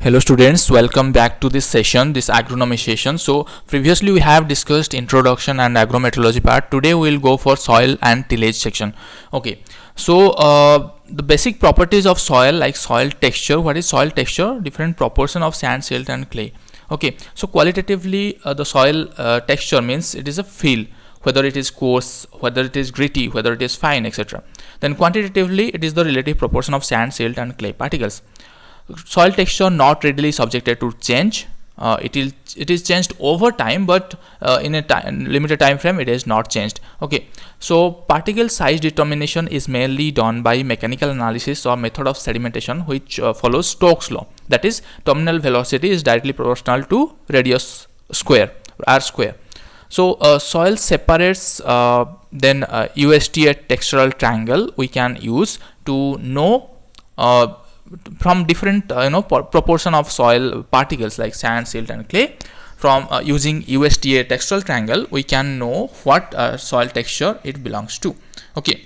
Hello students, welcome back to this session, this agronomy session. So previously we have discussed introduction and agrometeorology part. Today we will go for soil and tillage section. Okay, so the basic properties of soil, like soil texture. What is soil texture? Different proportion of sand, silt and clay. Okay, so qualitatively the soil texture means it is a feel, whether it is coarse, whether it is gritty, whether it is fine, etc. Then quantitatively it is the relative proportion of sand, silt and clay particles. Soil texture not readily subjected to change. It is changed over time, but in a limited time frame it is not changed. Okay, so particle size determination is mainly done by mechanical analysis or method of sedimentation, which follows Stokes law. That is, terminal velocity is directly proportional to radius square, r square. So soil separates, then USDA textural triangle we can use to know from different proportion of soil particles like sand, silt and clay. From using USDA textural triangle we can know what soil texture it belongs to. Okay,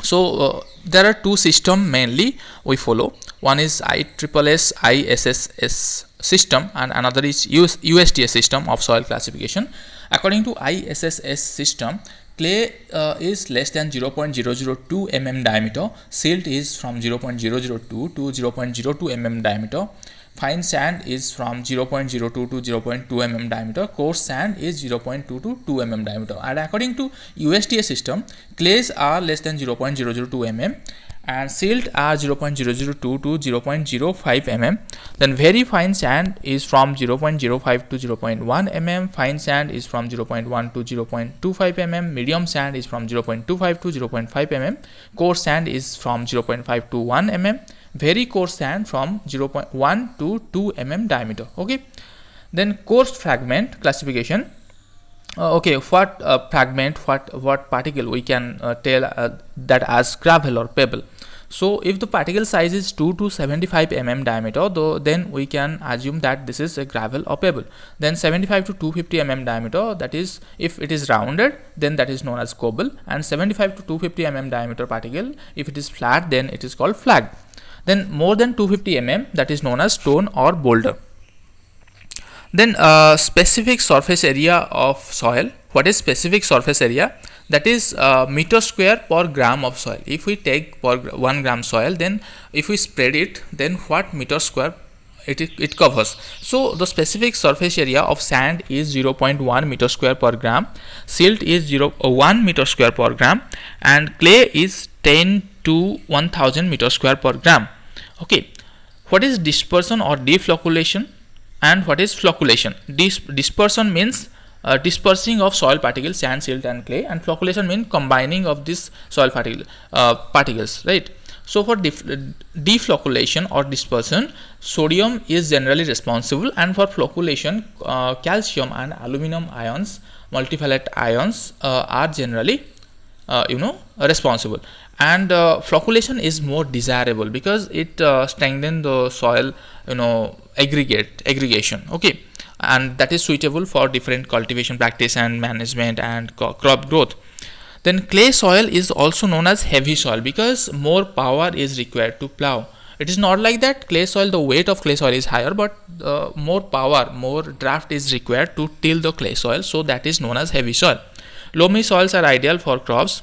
so there are two systems mainly we follow. One is ISSS ISSS system and another is USDA system of soil classification. According to ISSS system, clay is less than 0.002 mm diameter, silt is from 0.002 to 0.02 mm diameter, fine sand is from 0.02 to 0.2 mm diameter, coarse sand is 0.2 to 2 mm diameter. And according to USDA system, clays are less than 0.002 mm and silt are 0.002 to 0.05 mm. Then very fine sand is from 0.05 to 0.1 mm, fine sand is from 0.1 to 0.25 mm, medium sand is from 0.25 to 0.5 mm, coarse sand is from 0.5 to 1 mm, very coarse sand from 0.1 to 2 mm diameter. Okay, then coarse fragment classification. Okay, what fragment, what particle we can tell that as gravel or pebble. So if the particle size is 2 to 75 mm diameter, then we can assume that this is a gravel or pebble. Then 75 to 250 mm diameter, that is, if it is rounded, then that is known as cobble. And 75 to 250 mm diameter particle, if it is flat, then it is called flag. Then more than 250 mm, that is known as stone or boulder. Then specific surface area of soil. What is specific surface area? That is meter square per gram of soil. If we take per 1 gram soil, then if we spread it, then what meter square it covers. So the specific surface area of sand is 0.1 meter square per gram, silt is 1 meter square per gram, and clay is 10 to 1000 meter square per gram. Okay, what is dispersion or deflocculation? And what is flocculation? Dispersion means dispersing of soil particles, sand, silt and clay, and flocculation means combining of these soil particles, right? So for deflocculation or dispersion, sodium is generally responsible, and for flocculation, calcium and aluminum ions, multivalent ions are generally responsible. And flocculation is more desirable because it strengthens the soil aggregation. Okay, and that is suitable for different cultivation practice and management and crop growth. Then clay soil is also known as heavy soil because more power is required to plow. It is not like that clay soil, the weight of clay soil is higher, but more power, more draft is required to till the clay soil, so that is known as heavy soil. Loamy soils are ideal for crops.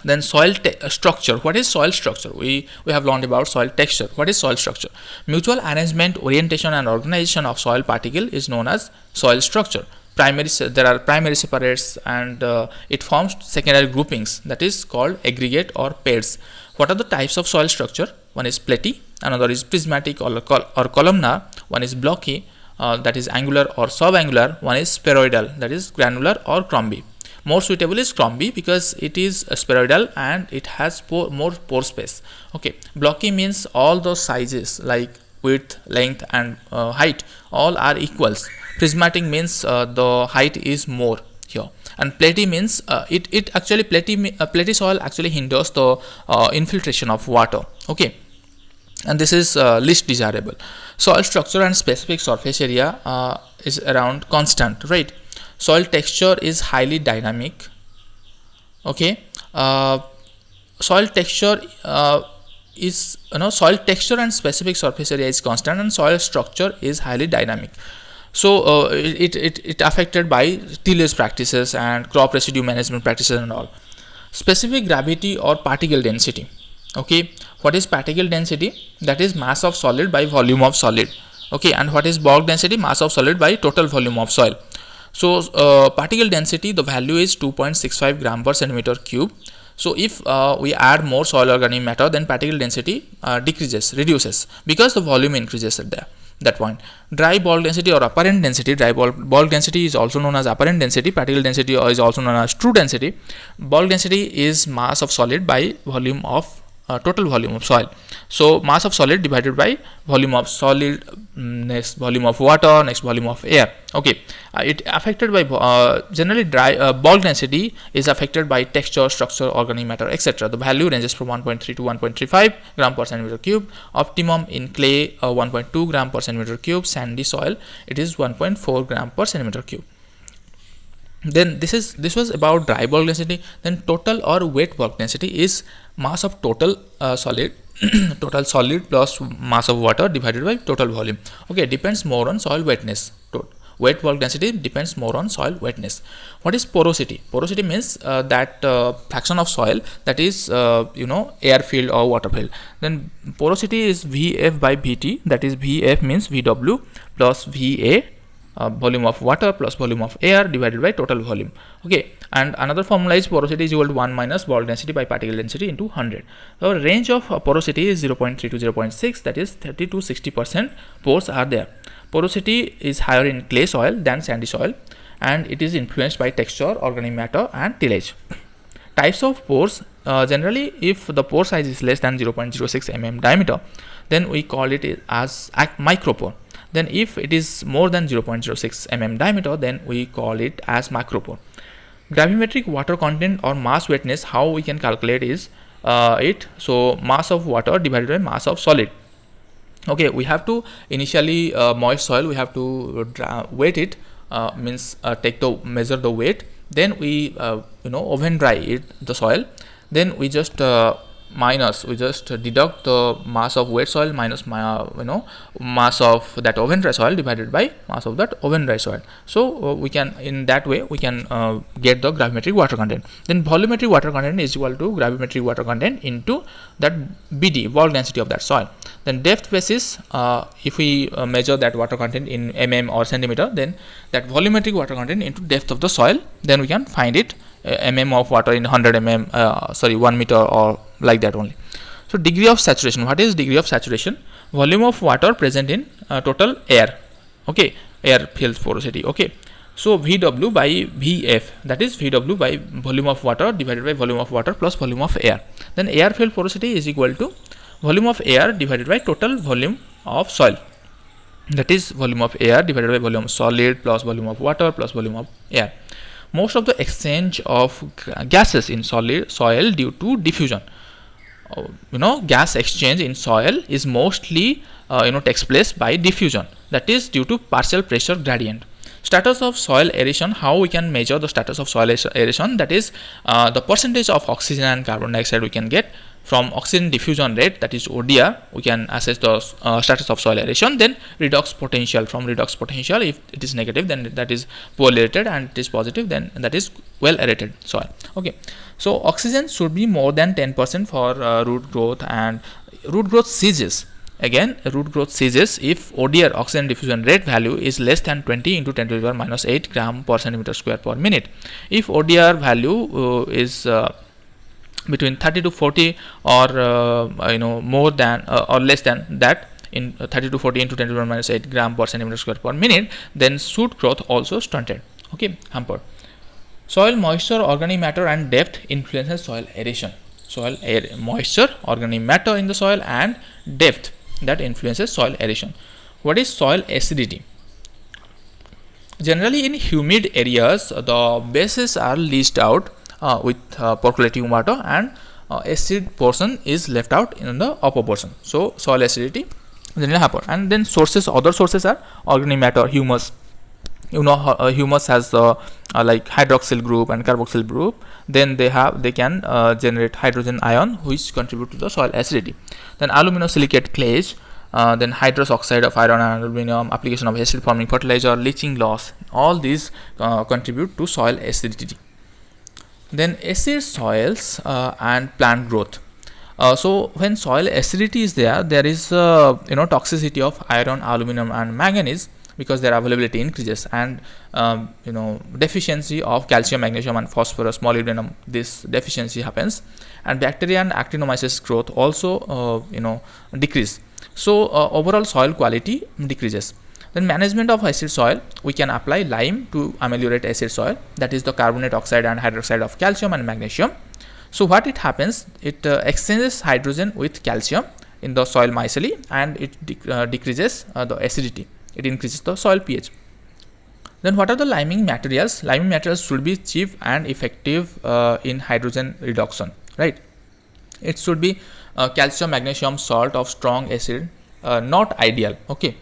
Then soil structure. What is soil structure? We have learned about soil texture. What is soil structure? Mutual arrangement, orientation and organization of soil particle is known as soil structure. There are primary separates, and it forms secondary groupings, that is called aggregate or pairs. What are the types of soil structure? One is platy, another is prismatic or columnar, one is blocky, that is angular or subangular, one is spheroidal, that is granular or cromby. More suitable is cromby because it is spheroidal and it has more pore space. Okay, blocky means all those sizes like width, length and height all are equals. Prismatic means the height is more here, and platy means it actually platy soil actually hinders the infiltration of water. Okay, and this is least desirable. Soil structure and specific surface area is around constant, right? Soil texture is highly dynamic. Okay, soil texture is, soil texture and specific surface area is constant, and soil structure is highly dynamic. So it affected by tillage practices and crop residue management practices and all. Specific gravity or particle density. Okay, what is particle density? That is mass of solid by volume of solid. Okay, and what is bulk density? Mass of solid by total volume of soil. So particle density, the value is 2.65 gram per centimeter cube. So if we add more soil organic matter, then particle density reduces, because the volume increases at that point. Dry bulk density or apparent density. Dry bulk density is also known as apparent density. Particle density is also known as true density. Bulk density is mass of solid by volume of total volume of soil. So mass of solid divided by volume of solid, next volume of water, next volume of air. Okay, it affected by generally dry bulk density is affected by texture, structure, organic matter, etc. The value ranges from 1.3 to 1.35 gram per centimeter cube. Optimum in clay 1.2 gram per centimeter cube. Sandy soil it is 1.4 gram per centimeter cube. Then this was about dry bulk density. Then total or wet bulk density is mass of total solid total solid plus mass of water divided by total volume. Okay, depends more on soil wetness. Wet bulk density depends more on soil wetness. What is porosity? Porosity means that fraction of soil that is air filled or water filled. Then porosity is Vf by Vt, that is Vf means Vw plus Va, volume of water plus volume of air divided by total volume. Okay, and another formula is porosity is equal to 1 minus bulk density by particle density into 100. So range of porosity is 0.3 to 0.6, that is 30 to 60% pores are there. Porosity is higher in clay soil than sandy soil, and it is influenced by texture, organic matter, and tillage. Types of pores. Generally, if the pore size is less than 0.06 mm diameter, then we call it as micropore. Then if it is more than 0.06 mm diameter, then we call it as macropore. Gravimetric water content or mass wetness, how we can calculate is so mass of water divided by mass of solid. Okay, we have to initially moist soil, we have to wet it, means measure the weight. Then we oven dry the soil. Then we just deduct the mass of wet soil minus mass of that oven dry soil divided by mass of that oven dry soil. So we can, in that way we can get the gravimetric water content. Then volumetric water content is equal to gravimetric water content into that BD, bulk density of that soil. Then depth basis, if we measure that water content in mm or centimeter, then that volumetric water content into depth of the soil, then we can find it mm of water in 100 mm 1 meter or like that only. So degree of saturation. What is degree of saturation? Volume of water present in total air. Okay, air filled porosity. Okay, so Vw by Vf, that is Vw by volume of water divided by volume of water plus volume of air. Then air filled porosity is equal to volume of air divided by total volume of soil, that is volume of air divided by volume of solid plus volume of water plus volume of air. Most of the exchange of gases in soil due to diffusion. Gas exchange in soil is mostly takes place by diffusion, that is due to partial pressure gradient. Status of soil aeration. How we can measure the status of soil aeration? That is the percentage of oxygen and carbon dioxide we can get from oxygen diffusion rate, that is ODR. We can assess the status of soil aeration. Then redox potential. From redox potential, if it is negative, then that is poorly aerated, and it is positive, then that is well aerated soil. Okay, so oxygen should be more than 10% for root growth, and root growth ceases. Again, root growth ceases if ODR, oxygen diffusion rate, value is less than 20 into 10 to the power minus 8 gram per centimeter square per minute. If ODR value is between 30 to 40 or more than or less than that, in 30 to 40 into 10 to the power minus 8 gram per centimeter square per minute, then shoot growth also stunted. Okay, hampered. Soil moisture, organic matter, and depth influences soil aeration. Soil moisture, organic matter in the soil, and depth, that influences soil aeration. What is soil acidity? Generally, in humid areas, the bases are leached out with percolating water, and acid portion is left out in the upper portion. So soil acidity generally happen. And then sources, other sources are organic matter, humus, humus has like hydroxyl group and carboxyl group, then they can generate hydrogen ion which contribute to the soil acidity. Then aluminosilicate clays, then hydrous oxide of iron and aluminum, application of acid forming fertilizer, leaching loss, all these contribute to soil acidity. Then acid soils and plant growth. So when soil acidity is there, there is toxicity of iron, aluminum and manganese, because their availability increases, and deficiency of calcium, magnesium and phosphorus, molybdenum, this deficiency happens, and bacteria and actinomyces growth also decrease. So overall soil quality decreases. Then management of acid soil, we can apply lime to ameliorate acid soil, that is the carbonate oxide and hydroxide of calcium and magnesium. So what it happens, it exchanges hydrogen with calcium in the soil micelle, and it decreases the acidity, it increases the soil pH. Then what are the liming materials? Liming materials should be cheap and effective in hydrogen reduction, right? It should be calcium magnesium salt of strong acid, not ideal. Okay,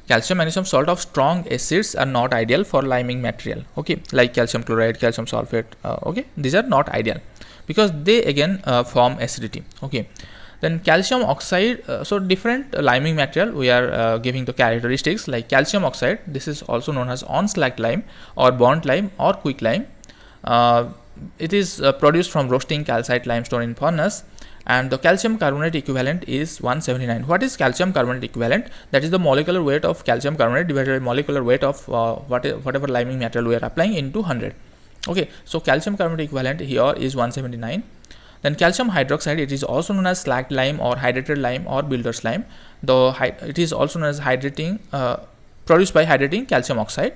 calcium magnesium salt of strong acids are not ideal for liming material. Okay, like calcium chloride, calcium sulfate. Okay, these are not ideal because they again form acidity. Okay, then calcium oxide. So different liming material, we are giving the characteristics, like calcium oxide. This is also known as on-slag lime or burnt lime or quick lime. It is produced from roasting calcite limestone in furnace, and the calcium carbonate equivalent is 179. What is calcium carbonate equivalent? That is the molecular weight of calcium carbonate divided by molecular weight of whatever liming material we are applying into 100. Okay, so calcium carbonate equivalent here is 179. Then calcium hydroxide, it is also known as slacked lime or hydrated lime or builder's lime. It is also known as hydrating, produced by hydrating calcium oxide,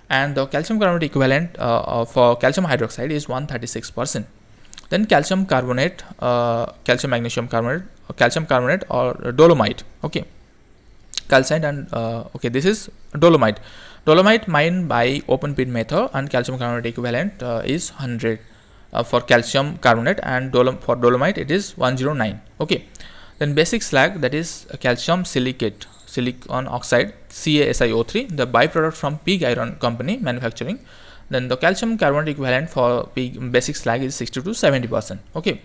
and the calcium carbonate equivalent for calcium hydroxide is 136%. Then calcium carbonate, calcium magnesium carbonate, calcium carbonate or dolomite. Okay, calcite and okay, this is dolomite. Dolomite mined by open pit method, and calcium carbonate equivalent is 100 for calcium carbonate, and for dolomite it is 109. Okay, then basic slag, that is calcium silicate, silicon oxide, CaSiO3, the byproduct from pig iron company manufacturing. Then the calcium carbonate equivalent for basic slag is 60 to 70%. Okay,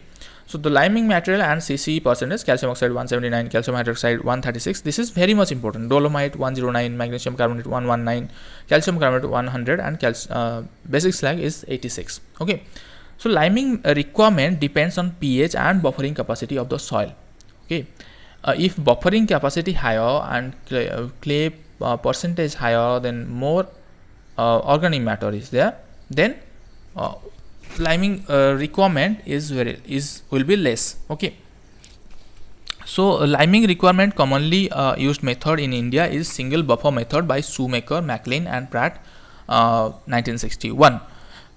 so the liming material and CC percentage: calcium oxide 179, calcium hydroxide 136. This is very much important. Dolomite 109, magnesium carbonate 119, calcium carbonate 100, and basic slag is 86. Okay, so liming requirement depends on pH and buffering capacity of the soil. Okay, if buffering capacity higher and clay percentage higher, then more organic matter is there, then liming requirement will be less. Okay, so liming requirement commonly used method in India is single buffer method by Shoemaker, Maclean and Pratt, 1961.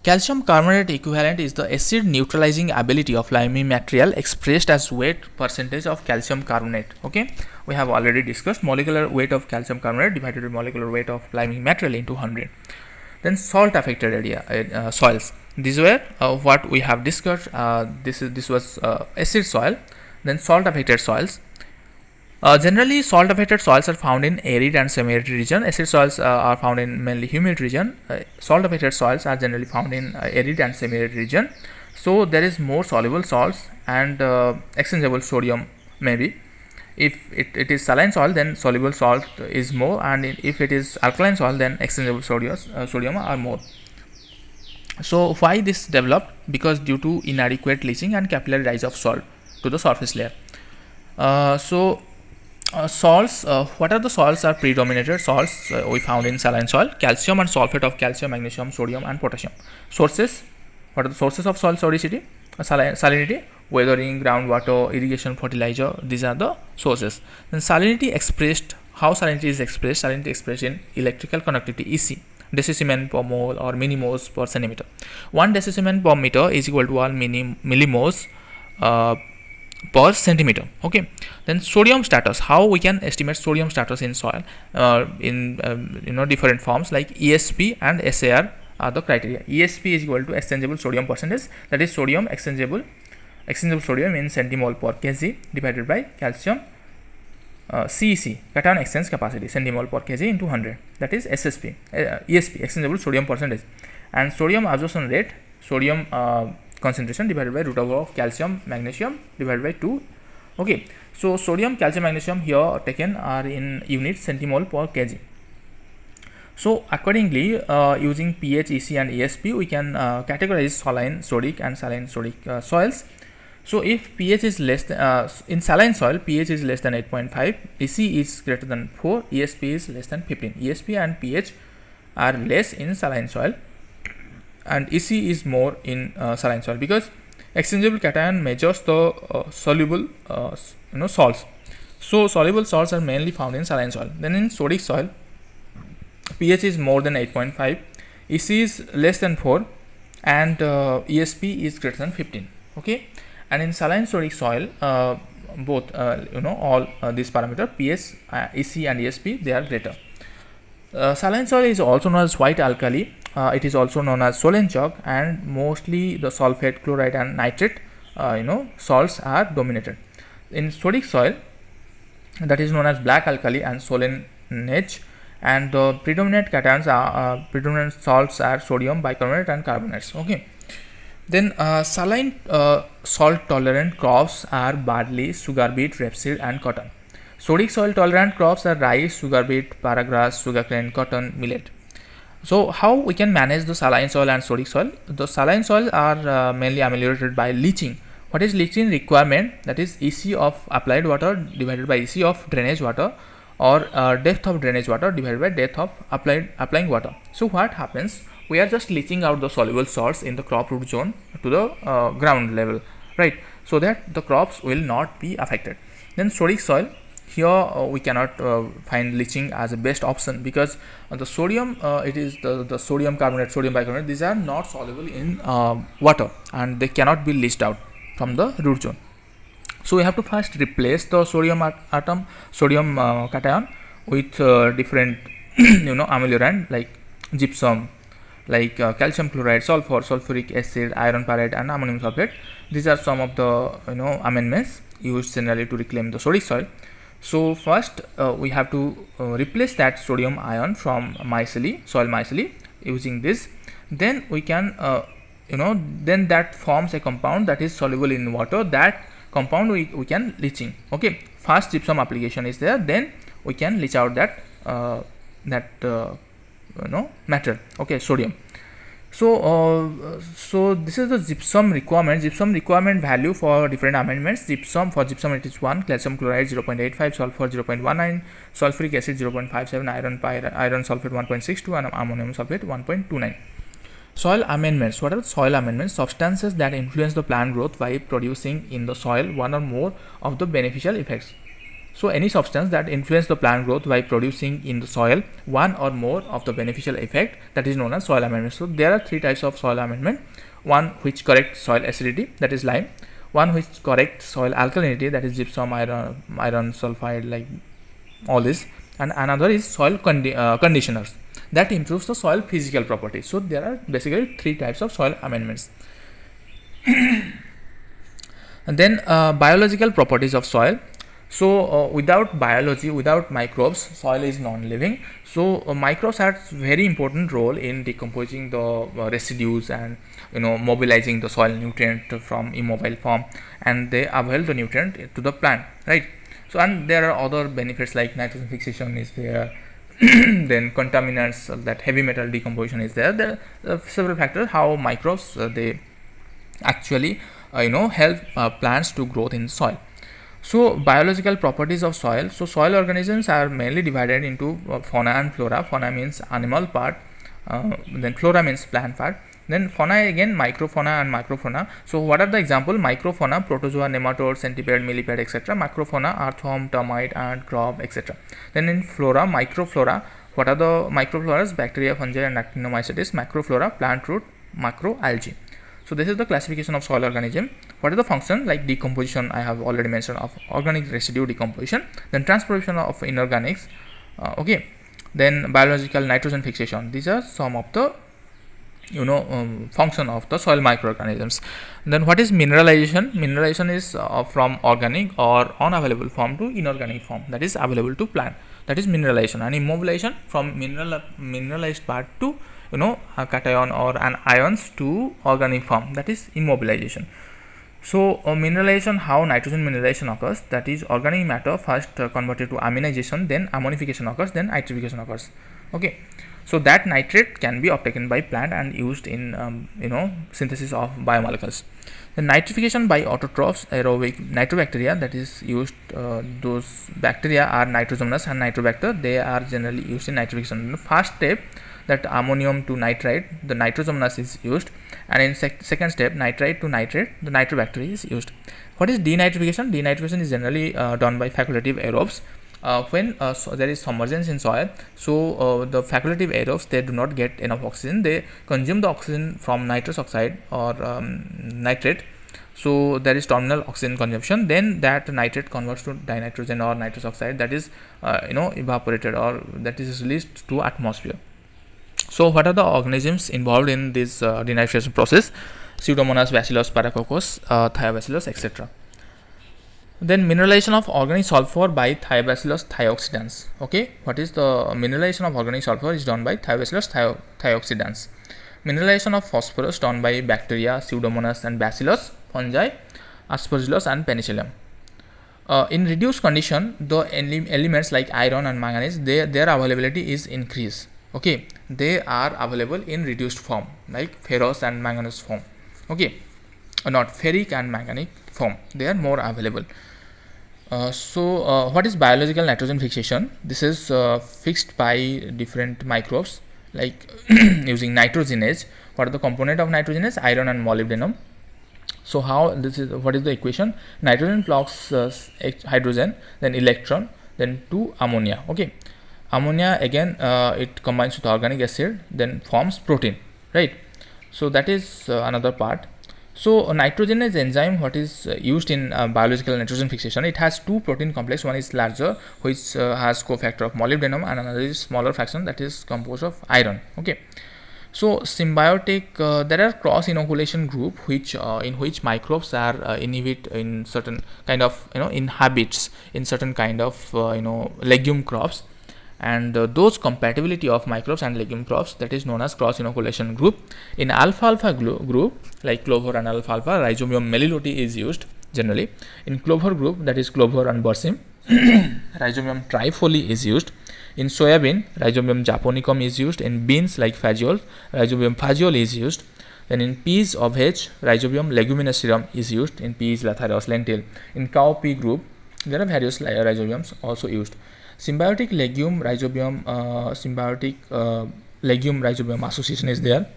Calcium carbonate equivalent is the acid neutralizing ability of liming material expressed as weight percentage of calcium carbonate. Okay, we have already discussed molecular weight of calcium carbonate divided by molecular weight of liming material into 100. Then salt affected area soils. These were what we have discussed. This was acid soil. Then salt affected soils. Generally, salt affected soils are found in arid and semi-arid region. Acid soils are found in mainly humid region. Salt affected soils are generally found in arid and semi-arid region. So there is more soluble salts and exchangeable sodium maybe. If it is saline soil, then soluble salt is more, and if it is alkaline soil, then exchangeable sodium are more. So why this developed? Because due to inadequate leaching and capillary rise of salt to the surface layer. Salts, what are the salts are predominated salts we found in saline soil? Calcium and sulfate of calcium, magnesium, sodium and potassium. Sources, what are the sources of soil salinity? Salinity, weathering, groundwater, irrigation, fertilizer, these are the sources. Then salinity expressed, how salinity is expressed? Salinity expressed in electrical conductivity, EC, decisiemens per mole or millimoles per centimeter. 1 decisiemens per meter is equal to 1 millimoles per centimeter. Okay, then sodium status, how we can estimate sodium status in soil in different forms like ESP and SAR are the criteria. ESP is equal to exchangeable sodium percentage, that is sodium exchangeable sodium in centimole per kg divided by calcium CEC, cation exchange capacity, centimole per kg into 100, that is SSP, ESP, exchangeable sodium percentage, and sodium absorption rate, sodium concentration divided by root over of calcium magnesium divided by 2. Okay, so sodium, calcium, magnesium here taken are in units centimole per kg. So accordingly, using pH, EC and ESP, we can categorize saline, sodic and saline sodic soils. So if pH is less than, in saline soil, pH is less than 8.5, EC is greater than 4, ESP is less than 15. ESP and pH are less in saline soil and EC is more in saline soil, because exchangeable cation measures the soluble salts. So soluble salts are mainly found in saline soil. Then in sodic soil, pH is more than 8.5, EC is less than 4 and ESP is greater than 15. Okay, and in saline sodic soil, both all these parameters pH, EC and ESP, they are greater. Saline soil is also known as white alkali. It is also known as Solen chalk, and mostly the sulfate, chloride and nitrate salts are dominated. In sodic soil, that is known as black alkali and Solenage, and the predominant cations are predominant salts are sodium bicarbonate and carbonates. Okay, then saline salt tolerant crops are barley, sugar beet, rapeseed and cotton. Sodic soil tolerant crops are rice, sugar beet, paragrass, sugarcane, cotton, millet. So how we can manage the saline soil and sodic soil? The saline soil are mainly ameliorated by leaching. What is leaching requirement? That is EC of applied water divided by EC of drainage water, or depth of drainage water divided by depth of applying water. So what happens? We are just leaching out the soluble salts in the crop root zone to the ground level, right? So that the crops will not be affected. Then sodic soil, here we cannot find leaching as a best option, because the sodium, it is the sodium carbonate, sodium bicarbonate, these are not soluble in water and they cannot be leached out from the root zone. So we have to first replace the sodium atom, sodium cation with different ameliorant like gypsum, like calcium chloride, sulfur, sulfuric acid, iron pyrite and ammonium sulfate. These are some of the amendments used generally to reclaim the sodic soil. So first we have to replace that sodium ion from myceli, soil myceli, using this. Then we can then that forms a compound that is soluble in water. That compound we can leaching. Okay, first gypsum application is there, then we can leach out that matter. Okay, sodium. So this is the gypsum requirement value for different amendments. For gypsum it is 1, calcium chloride 0.85, sulfur 0.19, sulfuric acid 0.57, iron sulfate 1.62 and ammonium sulfate 1.29. Soil amendments. What are soil amendments? Substances that influence the plant growth by producing in the soil one or more of the beneficial effects. So any substance that influence the plant growth by producing in the soil one or more of the beneficial effect, that is known as soil amendment. So there are 3 types of soil amendment. One which corrects soil acidity, that is lime. One which corrects soil alkalinity, that is gypsum, iron sulfide, like all this. And another is soil conditioners, that improves the soil physical properties. So there are basically 3 types of soil amendments. And then biological properties of soil. So without biology, without microbes, soil is non-living. So microbes have very important role in decomposing the residues and mobilizing the soil nutrient from immobile form, and they avail the nutrient to the plant, right? So and there are other benefits like nitrogen fixation is there. Then contaminants, that heavy metal decomposition is there. There are several factors how microbes they actually help plants to growth in soil. So biological properties of soil. So soil organisms are mainly divided into fauna and flora. Fauna means animal part, then flora means plant part. Then fauna again microfauna and macrofauna. So what are the example? Microfauna, protozoa, nematode, centipede, millipede, etc. Macrofauna, earthworm, termite, ant, grub, etc. Then in flora, microflora. What are the microfloras? Bacteria, fungi and actinomycetes. Macroflora, plant root, macroalgae. So this is the classification of soil organism. What is the function? Like decomposition, I have already mentioned, of organic residue decomposition. Then transpiration of inorganics. Okay. Then biological nitrogen fixation. These are some of the function of the soil microorganisms. Then what is mineralization? Mineralization is from organic or unavailable form to inorganic form, that is available to plant, that is mineralization. And immobilization from mineralized part to a cation or an ions to organic form, that is immobilization. So mineralization, how nitrogen mineralization occurs, that is organic matter first converted to aminization, then ammonification occurs, then nitrification occurs. Okay, so that nitrate can be obtained by plant and used in synthesis of biomolecules. The nitrification by autotrophs aerobic nitrobacteria, that is used, those bacteria are nitrogenous and nitrobacter, they are generally used in nitrification. The first step, that ammonium to nitrite, the nitrogenous is used, and in second step, nitrite to nitrate, the nitrobacteria is used. What is denitrification? Denitrification is generally done by facultative aerobes. When so there is submergence in soil, so the facultative aerobes, they do not get enough oxygen, they consume the oxygen from nitrous oxide or nitrate, so there is terminal oxygen consumption, then that nitrate converts to dinitrogen or nitrous oxide, that is evaporated, or that is released to atmosphere. So what are the organisms involved in this denitrification process? Pseudomonas, Bacillus, Paracoccus, Thiobacillus, etc. Then mineralization of organic sulfur by Thiobacillus thioxidans. Okay, what is the mineralization of organic sulfur is done by Thiobacillus thioxidans. Mineralization of phosphorus done by bacteria, Pseudomonas and Bacillus, fungi, Aspergillus and Penicillium. In reduced condition, the elements like iron and manganese, their availability is increased. Okay, they are available in reduced form, like ferrous and manganese form. Okay, not ferric and manganic form, they are more available. So what is biological nitrogen fixation? This is fixed by different microbes, like using nitrogenase. What are the component of nitrogenase? Iron and molybdenum. So how this is, what is the equation? Nitrogen plus hydrogen, then electron, then to ammonia. Okay, ammonia again it combines with organic acid, then forms protein, right? So that is another part. So nitrogenase enzyme, what is used in biological nitrogen fixation, it has two protein complex, one is larger, which has cofactor of molybdenum, and another is smaller fraction, that is composed of iron. Okay, so symbiotic, there are cross inoculation group which in which microbes are inhibit in certain kind of inhabits in certain kind of legume crops, and those compatibility of microbes and legume crops, that is known as cross inoculation group. In alfalfa group, like clover and alfalfa, Rhizobium meliloti is used generally. In clover group, that is clover and berseem, Rhizobium trifoli is used. In soybean, Rhizobium japonicum is used. In beans like fagiole, Rhizobium fagiole is used. Then in peas of H, Rhizobium leguminosum is used. In peas, lathyrus, lentil. In cowpea group, there are various rhizobiums also used. Symbiotic legume rhizobium, legume rhizobium association is there.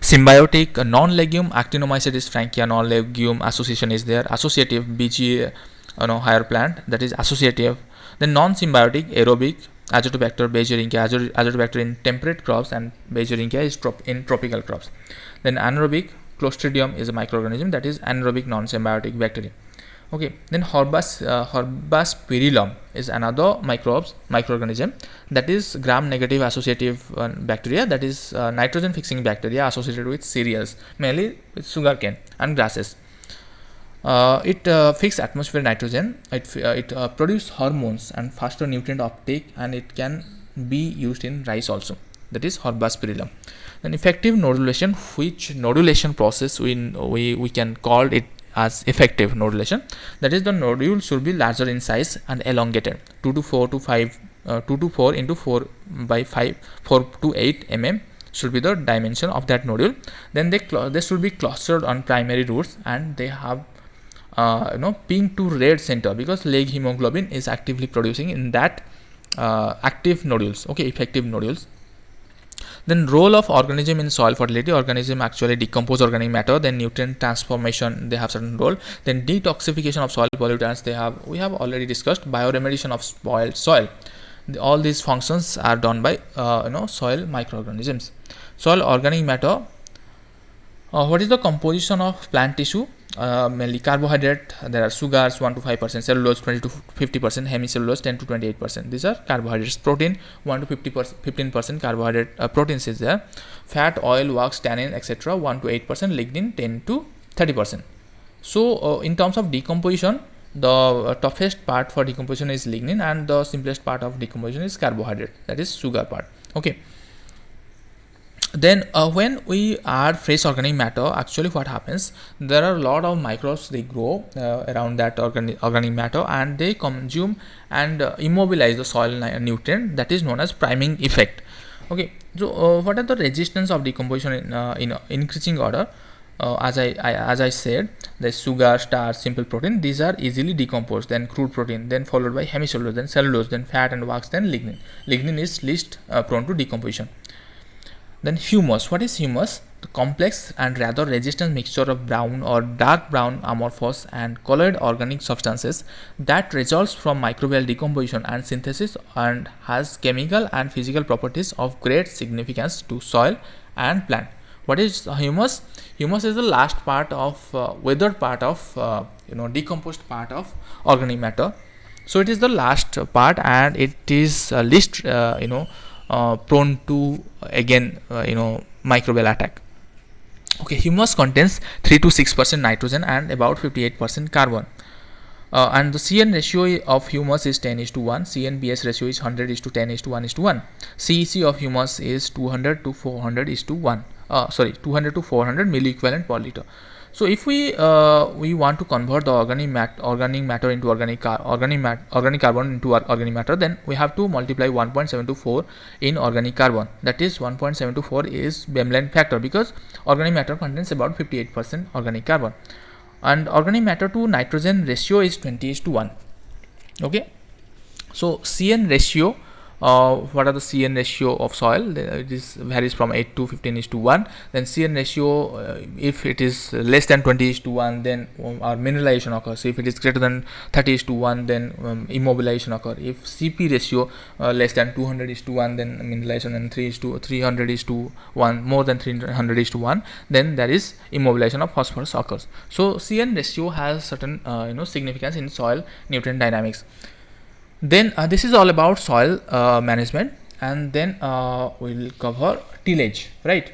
Symbiotic non-legume Actinomycetes frankia non-legume association is there. Associative BG higher plant, that is associative. Then non-symbiotic aerobic Azotobacter, Beijeringia, Azotobacter in temperate crops, and Beijeringia is in tropical crops. Then anaerobic Clostridium is a microorganism, that is anaerobic non-symbiotic bacteria. Okay, then Horbaspirillum is another microorganism, that is gram negative associative bacteria, that is nitrogen fixing bacteria associated with cereals, mainly with sugarcane and grasses. It fixes atmospheric nitrogen, it produces hormones and faster nutrient uptake, and it can be used in rice also, that is Horbaspirillum. Then effective nodulation, which nodulation process we can call it as effective nodulation, that is the nodule should be larger in size and elongated, 2 to 4 into 4 by 5, 4 to 8 mm should be the dimension of that nodule. Then they should be clustered on primary roots, and they have pink to red center, because leg hemoglobin is actively producing in that active nodules. Okay, effective nodules. Then role of organism in soil fertility, organism actually decompose organic matter, then nutrient transformation, they have certain role. Then detoxification of soil pollutants, we have already discussed. Bioremediation of spoiled soil, all these functions are done by soil microorganisms. Soil organic matter, what is the composition of plant tissue? mainly carbohydrate. There are sugars 1 to 5%, cellulose 20 to 50%, hemicellulose 10 to 28%. These are carbohydrates. Protein 1 to 15% carbohydrate proteins is there. Fat, oil, wax, tannin, etc. 1 to 8%, lignin 10 to 30%. So in terms of decomposition, the toughest part for decomposition is lignin, and the simplest part of decomposition is carbohydrate, that is sugar part. Okay. Then when we add fresh organic matter, actually what happens, there are a lot of microbes, they grow around that organic matter, and they consume and immobilize the soil nutrient, that is known as priming effect. Okay, so what are the resistance of decomposition in increasing order? As I said, the sugar, starch, simple protein, these are easily decomposed, then crude protein, then followed by hemicellulose, then cellulose, then fat and wax, then lignin. Lignin is least prone to decomposition. Then humus. What is humus? The complex and rather resistant mixture of brown or dark brown amorphous and colored organic substances that results from microbial decomposition and synthesis, and has chemical and physical properties of great significance to soil and plant. What is humus? Humus is the last part of weathered part of decomposed part of organic matter. So it is the last part, and it is least prone to again microbial attack. Okay, humus contains 3 to 6% nitrogen and about 58% carbon. And the CN ratio of humus is 10:1. CN-BS ratio is 100:10:1:1. CEC of humus is 200 to 400:1. 200 to 400 milliequivalent per liter. So if we want to convert the organic matter into organic carbon into organic matter, then we have to multiply 1.724 in organic carbon. That is 1.724 is Veblen factor, because organic matter contains about 58% organic carbon, and organic matter to nitrogen ratio is 20:1. Okay, so CN ratio. What are the CN ratio of soil? It is varies from 8 to 15:1. Then CN ratio, if it is less than 20:1, then our mineralization occurs. If it is greater than 30:1, then immobilization occurs. If CP ratio less than 200:1, then mineralization, and 300:1, more than 300:1, then there is immobilization of phosphorus occurs. So CN ratio has certain significance in soil nutrient dynamics. Then this is all about soil management, and then we'll cover tillage, right?